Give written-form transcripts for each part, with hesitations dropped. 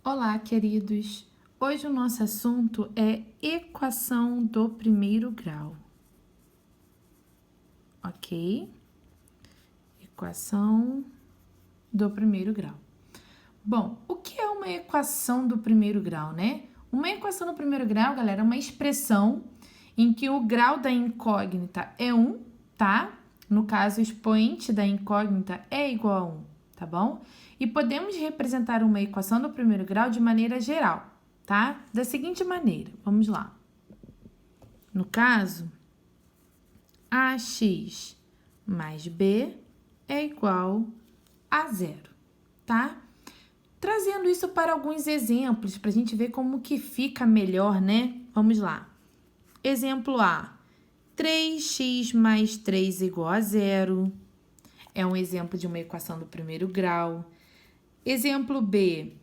Olá, queridos! Hoje o nosso assunto é equação do primeiro grau, ok? Equação do primeiro grau. Bom, o que é uma equação do primeiro grau, né? Uma equação do primeiro grau, galera, é uma expressão em que o grau da incógnita é 1, tá? No caso, o expoente da incógnita é igual a 1, tá bom? E podemos representar uma equação do primeiro grau de maneira geral, tá? Da seguinte maneira, vamos lá. No caso, ax mais b é igual a 0, tá? Trazendo isso para alguns exemplos, para a gente ver como que fica melhor, né? Vamos lá. Exemplo A, 3x mais 3 igual a 0. É um exemplo de uma equação do primeiro grau. Exemplo B,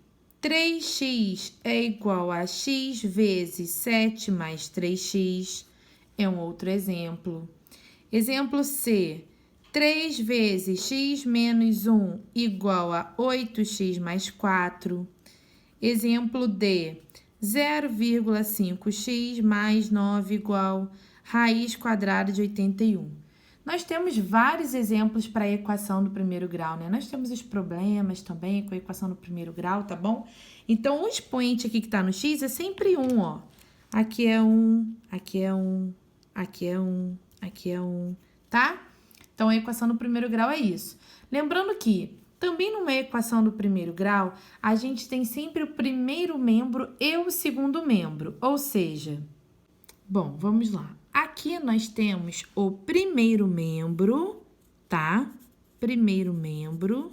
3x é igual a x vezes 7 mais 3x. É um outro exemplo. Exemplo C, 3 vezes x menos 1 igual a 8x mais 4. Exemplo D, 0,5x mais 9 igual raiz quadrada de 81. Nós temos vários exemplos para a equação do primeiro grau, né? Nós temos os problemas também com a equação do primeiro grau, tá bom? Então, o expoente aqui que está no x é sempre 1, ó. Aqui é 1, aqui é 1, aqui é 1, aqui é 1, tá? Então, a equação do primeiro grau é isso. Lembrando que, também numa equação do primeiro grau, a gente tem sempre o primeiro membro e o segundo membro, ou seja... Bom, vamos lá. Aqui nós temos o primeiro membro, tá? Primeiro membro.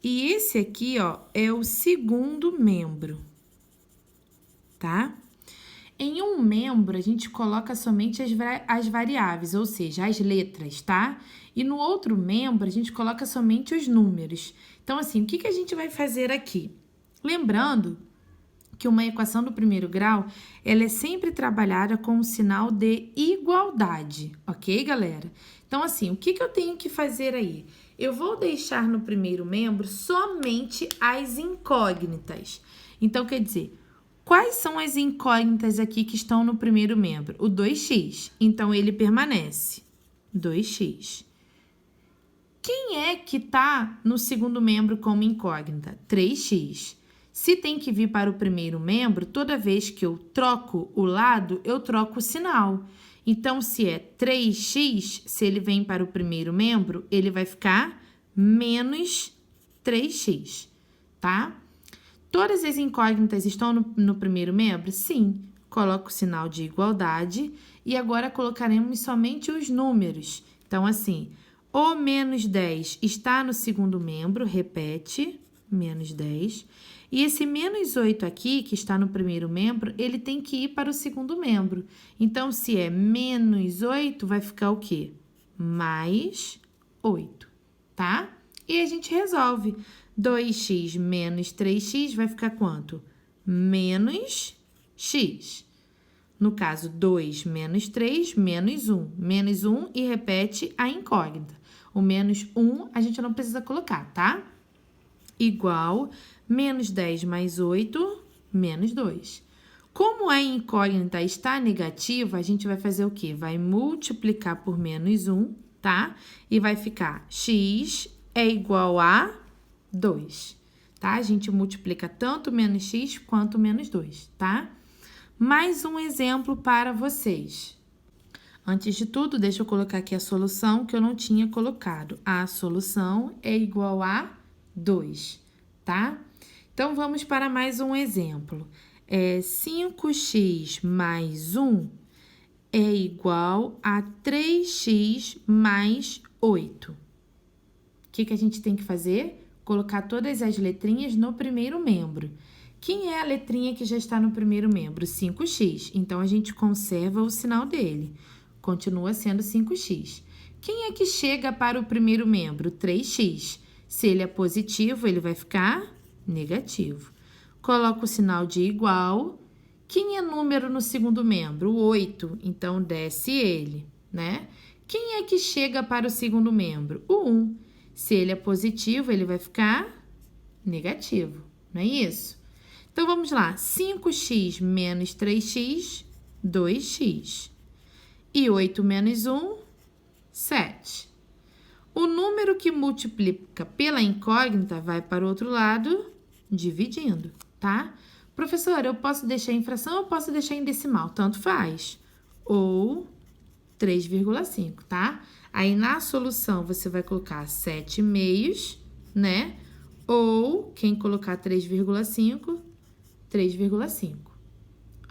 E esse aqui, ó, é o segundo membro, tá? Em um membro, a gente coloca somente as variáveis, ou seja, as letras, tá? E no outro membro, a gente coloca somente os números. Então, assim, o que a gente vai fazer aqui? Lembrando que uma equação do primeiro grau, ela é sempre trabalhada com o sinal de igualdade, ok, galera? Então, assim, o que eu tenho que fazer aí? Eu vou deixar no primeiro membro somente as incógnitas. Então, quer dizer, quais são as incógnitas aqui que estão no primeiro membro? O 2x, então ele permanece, 2x. Quem é que está no segundo membro como incógnita? 3x. Se tem que vir para o primeiro membro, toda vez que eu troco o lado, eu troco o sinal. Então, se é 3x, se ele vem para o primeiro membro, ele vai ficar menos 3x, tá? Todas as incógnitas estão no primeiro membro? Sim. Coloco o sinal de igualdade e agora colocaremos somente os números. Então, assim, o menos 10 está no segundo membro, repete, menos 10. E esse menos 8 aqui, que está no primeiro membro, ele tem que ir para o segundo membro. Então, se é menos 8, vai ficar o quê? Mais 8, tá? E a gente resolve. 2x menos 3x vai ficar quanto? Menos x. No caso, 2 menos 3, menos 1. Menos 1 e repete a incógnita. O menos 1 a gente não precisa colocar, tá? Igual menos 10 mais 8, menos 2. Como a incógnita está negativa, a gente vai fazer o quê? Vai multiplicar por menos 1, tá? E vai ficar x é igual a 2, tá? A gente multiplica tanto menos x quanto menos 2, tá? Mais um exemplo para vocês. Antes de tudo, deixa eu colocar aqui a solução que eu não tinha colocado. A solução é igual a 2, tá? Então, vamos para mais um exemplo. 5x mais 1 é igual a 3x mais 8. O que a gente tem que fazer? Colocar todas as letrinhas no primeiro membro. Quem é a letrinha que já está no primeiro membro? 5x. Então, a gente conserva o sinal dele. Continua sendo 5x. Quem é que chega para o primeiro membro? 3x. Se ele é positivo, ele vai ficar negativo. Coloco o sinal de igual Quem é número no segundo membro? O 8, então desce ele, né? Quem é que chega para o segundo membro? O 1. Se ele é positivo, ele vai ficar negativo, não é isso? Então, vamos lá. 5x menos 3x, 2x. E 8 menos 1, 7. O número que multiplica pela incógnita vai para o outro lado, dividindo, tá? Professora, eu posso deixar em fração ou posso deixar em decimal? Tanto faz. Ou 3,5, tá? Aí, na solução, você vai colocar 7 meios, né? Ou, quem colocar 3,5, 3,5.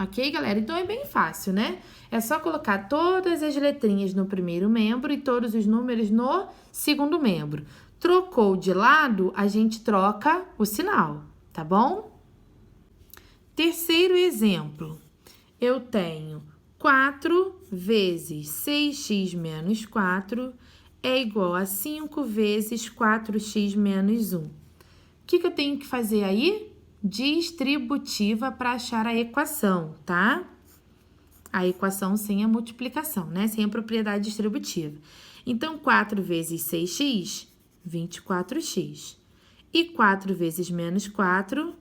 Ok, galera? Então, é bem fácil, né? É só colocar todas as letrinhas no primeiro membro e todos os números no segundo membro. Trocou de lado, a gente troca o sinal, tá bom? Terceiro exemplo. Eu tenho 4 vezes 6x menos 4 é igual a 5 vezes 4x menos 1. O que eu tenho que fazer aí? Distributiva para achar a equação, tá? A equação sem a multiplicação, né? Sem a propriedade distributiva. Então, 4 vezes 6x, 24x. E 4 vezes menos 4,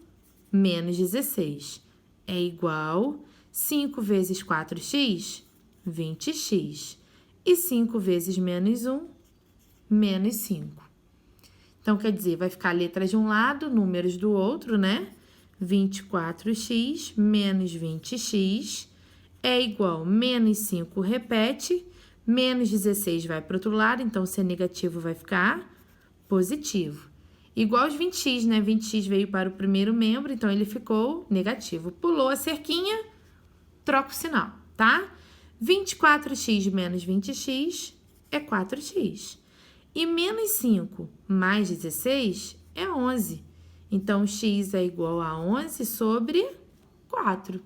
menos 16. É igual 5 vezes 4x, 20x. E 5 vezes menos 1, menos 5. Então, quer dizer, vai ficar letras de um lado, números do outro, né? 24x menos 20x é igual menos 5 repete, menos 16 vai para o outro lado, então se é negativo vai ficar positivo. Igual aos 20x, né? 20x veio para o primeiro membro, então ele ficou negativo. Pulou a cerquinha, troca o sinal, tá? 24x menos 20x é 4x. E menos 5 mais 16 é 11. Então, x é igual a 11 sobre 4.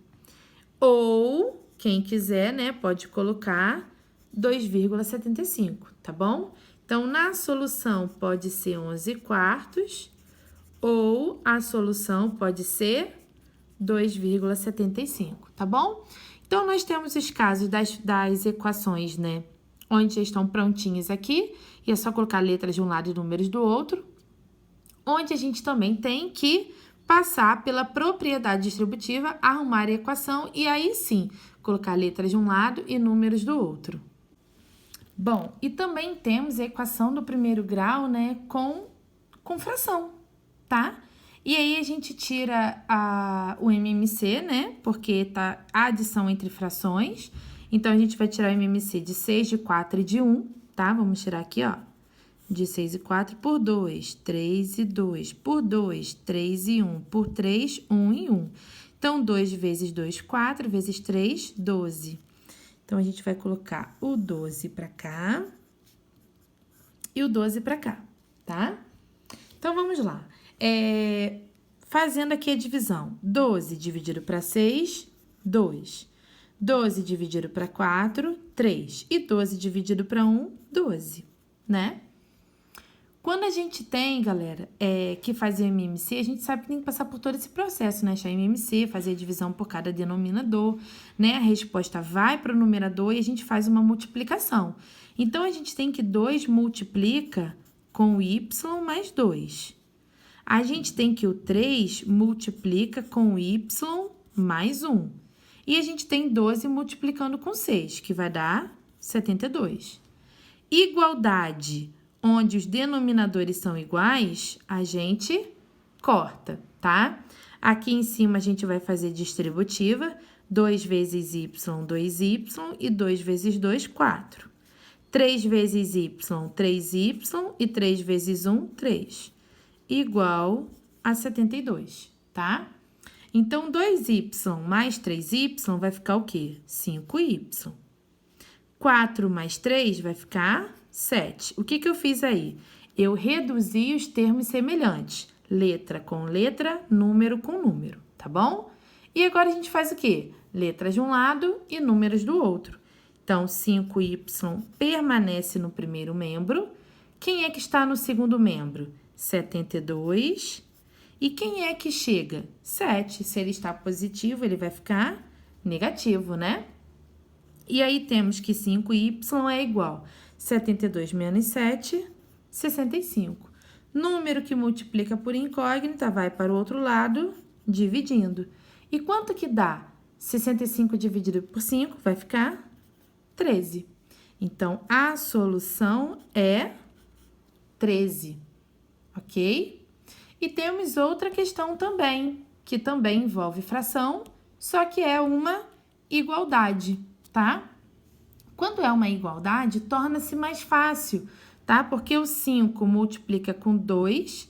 Ou, quem quiser, né, pode colocar 2,75, tá bom? Então, na solução pode ser 11 quartos ou a solução pode ser 2,75, tá bom? Então, nós temos os casos das equações, né, onde já estão prontinhas aqui, e é só colocar letras de um lado e números do outro, onde a gente também tem que passar pela propriedade distributiva, arrumar a equação e aí sim, colocar letras de um lado e números do outro. Bom, e também temos a equação do primeiro grau, né, com fração, tá? E aí a gente tira o MMC, né, porque tá a adição entre frações. Então, a gente vai tirar o MMC de 6, de 4 e de 1, tá? Vamos tirar aqui, ó. De 6 e 4 por 2, 3 e 2 por 2, 3 e 1 por 3, 1 e 1. Então, 2 vezes 2, 4, vezes 3, 12. Então, a gente vai colocar o 12 para cá e o 12 para cá, tá? Então, vamos lá. Fazendo aqui a divisão. 12 dividido para 6, 2. 12 dividido para 4, 3. E 12 dividido para 1, 12, né? Quando a gente tem, galera, que fazer MMC, a gente sabe que tem que passar por todo esse processo, né? Achar MMC, fazer a divisão por cada denominador, né? A resposta vai para o numerador e a gente faz uma multiplicação. Então, a gente tem que 2 multiplica com o y mais 2. A gente tem que o 3 multiplica com o y mais 1. E a gente tem 12 multiplicando com 6, que vai dar 72. Igualdade, onde os denominadores são iguais, a gente corta, tá? Aqui em cima a gente vai fazer distributiva, 2 vezes y, 2y, e 2 vezes 2, 4. 3 vezes y, 3y, e 3 vezes 1, 3. Igual a 72, tá? Então, 2y mais 3y vai ficar o quê? 5y. 4 mais 3 vai ficar 7. O que eu fiz aí? Eu reduzi os termos semelhantes. Letra com letra, número com número, tá bom? E agora a gente faz o quê? Letras de um lado e números do outro. Então, 5y permanece no primeiro membro. Quem é que está no segundo membro? 72. E quem é que chega? 7. Se ele está positivo, ele vai ficar negativo, né? E aí, temos que 5y é igual 72 menos 7, 65. Número que multiplica por incógnita vai para o outro lado, dividindo. E quanto que dá? 65 dividido por 5 vai ficar 13. Então, a solução é 13, ok? E temos outra questão também, que também envolve fração, só que é uma igualdade, tá? Quando é uma igualdade, torna-se mais fácil, tá? Porque o 5 multiplica com 2,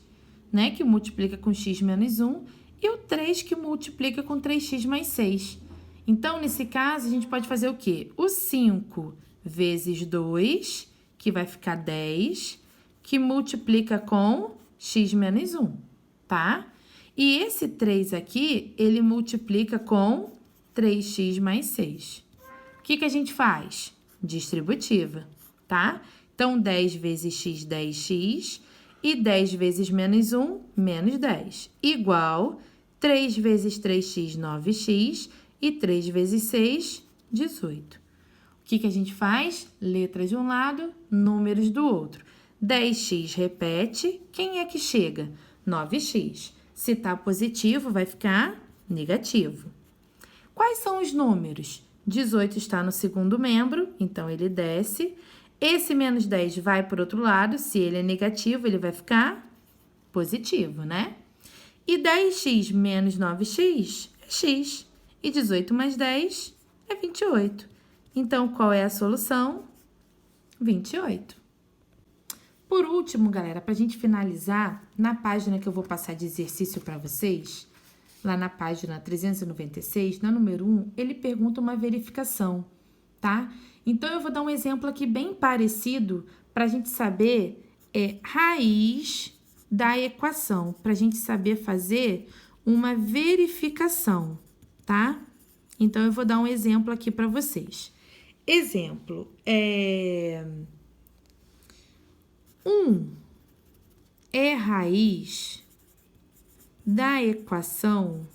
né? Que multiplica com x menos 1, e o 3 que multiplica com 3x mais 6. Então, nesse caso, a gente pode fazer o quê? O 5 vezes 2, que vai ficar 10, que multiplica com x menos 1, tá? E esse 3 aqui, ele multiplica com 3x mais 6. O que a gente faz? Distributiva, tá? Então, 10 vezes x, 10x, e 10 vezes menos 1, menos 10, igual 3 vezes 3x, 9x, e 3 vezes 6, 18. O que a gente faz? Letras de um lado, números do outro. 10x repete, quem é que chega? 9x. Se tá positivo, vai ficar negativo. Quais são os números? 18 está no segundo membro, então ele desce. Esse menos 10 vai para o outro lado, se ele é negativo, ele vai ficar positivo, né? E 10x menos 9x é x. E 18 mais 10 é 28. Então, qual é a solução? 28. Por último, galera, para a gente finalizar, na página que eu vou passar de exercício para vocês, lá na página 396, na número 1, ele pergunta uma verificação, tá? Então, eu vou dar um exemplo aqui bem parecido para a gente saber raiz da equação, para a gente saber fazer uma verificação, tá? Então, eu vou dar um exemplo aqui para vocês. Exemplo, 1 é raiz da equação,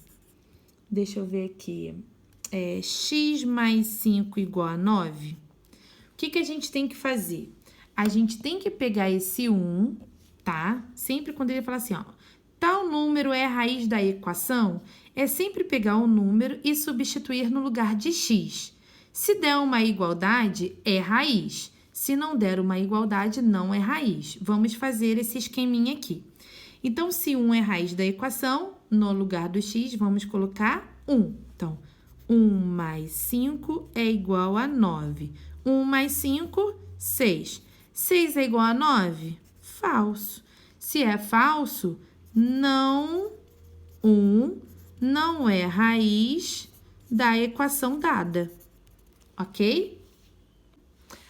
deixa eu ver aqui, x mais 5 igual a 9. O que a gente tem que fazer? A gente tem que pegar esse 1, tá? Sempre quando ele fala assim, ó, tal número é a raiz da equação, é sempre pegar o número e substituir no lugar de x. Se der uma igualdade, é raiz. Se não der uma igualdade, não é raiz. Vamos fazer esse esqueminha aqui. Então, se 1 é raiz da equação, no lugar do x, vamos colocar 1. Então, 1 mais 5 é igual a 9. 1 mais 5, 6. 6 é igual a 9? Falso. Se é falso, não é raiz da equação dada, ok?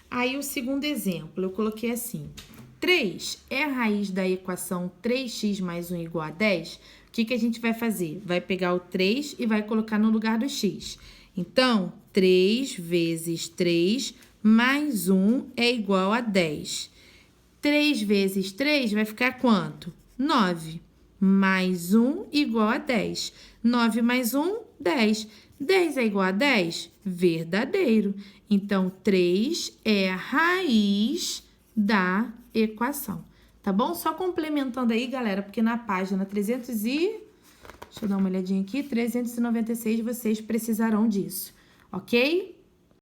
Aí, o segundo exemplo, eu coloquei assim, 3 é a raiz da equação 3x mais 1 igual a 10? O que a gente vai fazer? Vai pegar o 3 e vai colocar no lugar do x. Então, 3 vezes 3 mais 1 é igual a 10. 3 vezes 3 vai ficar quanto? 9. Mais 1 igual a 10. 9 mais 1, 10. 10 é igual a 10? Verdadeiro. Então, 3 é a raiz da equação. Tá bom? Só complementando aí, galera, porque na página 300 e... Deixa eu dar uma olhadinha aqui. 396 vocês precisarão disso, ok?